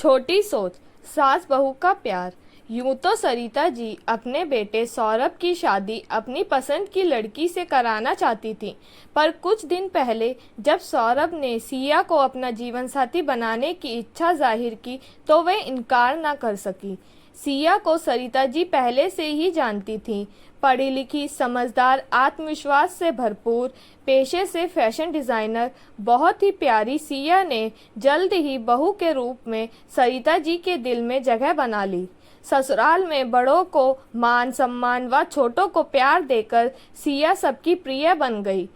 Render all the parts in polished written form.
छोटी सोच, सास बहू का प्यार। यूं तो सरिता जी अपने बेटे सौरभ की शादी अपनी पसंद की लड़की से कराना चाहती थी, पर कुछ दिन पहले जब सौरभ ने सिया को अपना जीवन साथी बनाने की इच्छा जाहिर की तो वे इनकार न कर सकी। सिया को सरिता जी पहले से ही जानती थी। पढ़ी लिखी, समझदार, आत्मविश्वास से भरपूर, पेशे से फैशन डिज़ाइनर, बहुत ही प्यारी सिया ने जल्द ही बहू के रूप में सरिता जी के दिल में जगह बना ली। ससुराल में बड़ों को मान सम्मान व छोटों को प्यार देकर सिया सबकी प्रिय बन गई।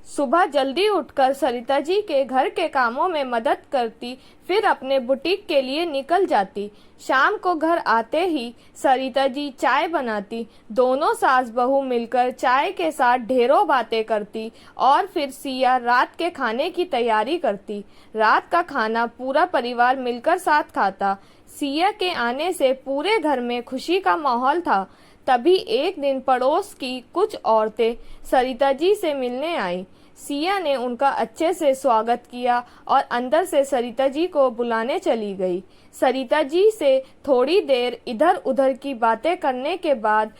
सुबह जल्दी उठकर सरिता जी के घर के कामों में मदद करती, फिर अपने बुटीक के लिए निकल जाती। शाम को घर आते ही सरिता जी चाय बनाती। दोनों सास बहू मिलकर चाय के साथ ढेरों बातें करती और फिर सिया रात के खाने की तैयारी करती। रात का खाना पूरा परिवार मिलकर साथ खाता। सिया के आने से पूरे घर में खुशी का माहौल था। तभी एक दिन पड़ोस की कुछ औरतें सरिता जी से मिलने आईं। सिया ने उनका अच्छे से स्वागत किया और अंदर से सरिता जी को बुलाने चली गई। सरिता जी से थोड़ी देर इधर उधर की बातें करने के बाद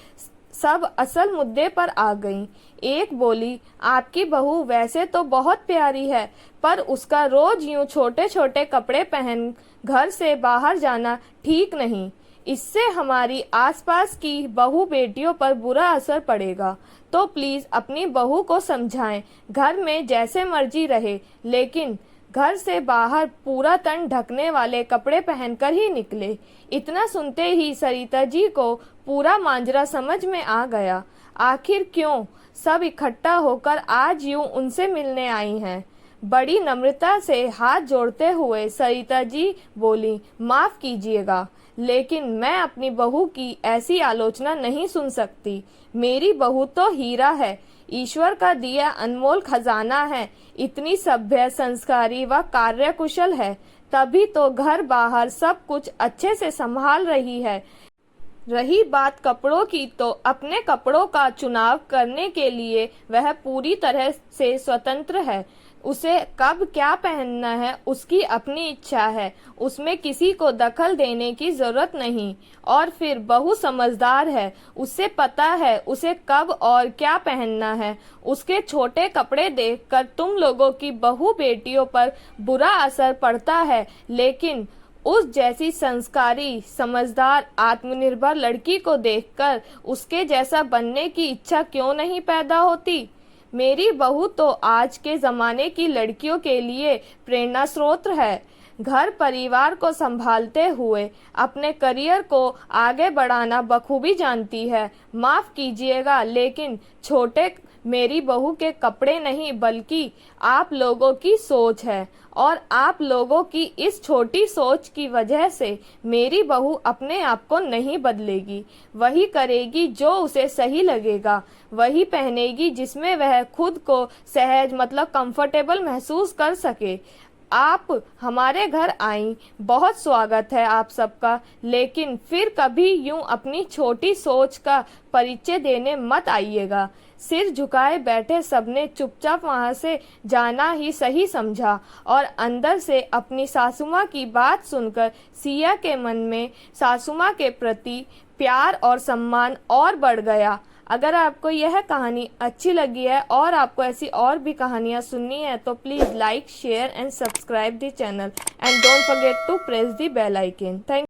सब असल मुद्दे पर आ गईं। एक बोली, आपकी बहू वैसे तो बहुत प्यारी है, पर उसका रोज यूं छोटे छोटे कपड़े पहन घर से बाहर जाना ठीक नहीं। इससे हमारी आसपास की बहू बेटियों पर बुरा असर पड़ेगा। तो प्लीज अपनी बहू को समझाएं, घर में जैसे मर्जी रहे, लेकिन घर से बाहर पूरा तन ढकने वाले कपड़े पहनकर ही निकले। इतना सुनते ही सरिता जी को पूरा मांजरा समझ में आ गया। आखिर क्यों सब इकट्ठा होकर आज यूं उनसे मिलने आई हैं। बड़ी नम्रता से हाथ जोड़ते हुए सरिता जी बोली, माफ कीजिएगा, लेकिन मैं अपनी बहू की ऐसी आलोचना नहीं सुन सकती। मेरी बहू तो हीरा है, ईश्वर का दिया अनमोल खजाना है। इतनी सभ्य, संस्कारी व कार्यकुशल है, तभी तो घर बाहर सब कुछ अच्छे से संभाल रही है। रही बात कपड़ों की, तो अपने कपड़ों का चुनाव करने के लिए वह पूरी तरह से स्वतंत्र है। उसे कब क्या पहनना है उसकी अपनी इच्छा है, उसमें किसी को दखल देने की जरूरत नहीं। और फिर बहू समझदार है, उसे पता है उसे कब और क्या पहनना है। उसके छोटे कपड़े देखकर तुम लोगों की बहू बेटियों पर बुरा असर पड़ता है, लेकिन उस जैसी संस्कारी, समझदार, आत्मनिर्भर लड़की को देखकर उसके जैसा बनने की इच्छा क्यों नहीं पैदा होती। मेरी बहू तो आज के ज़माने की लड़कियों के लिए प्रेरणा स्रोत है। घर परिवार को संभालते हुए अपने करियर को आगे बढ़ाना बखूबी जानती है। माफ़ कीजिएगा, लेकिन छोटे मेरी बहू के कपड़े नहीं, बल्कि आप लोगों की सोच है। और आप लोगों की इस छोटी सोच की वजह से मेरी बहू अपने आप को नहीं बदलेगी। वही करेगी जो उसे सही लगेगा, वही पहनेगी जिसमें वह खुद को सहज मतलब कंफर्टेबल महसूस कर सके। आप हमारे घर आई, बहुत स्वागत है आप सबका, लेकिन फिर कभी यूं अपनी छोटी सोच का परिचय देने मत आइएगा। सिर झुकाए बैठे सबने चुपचाप वहां से जाना ही सही समझा और अंदर से अपनी सासुमाँ की बात सुनकर सिया के मन में सासुमाँ के प्रति प्यार और सम्मान और बढ़ गया। अगर आपको यह कहानी अच्छी लगी है और आपको ऐसी और भी कहानियाँ सुननी है तो please like, share and subscribe the channel and don't forget to press the bell icon. Thank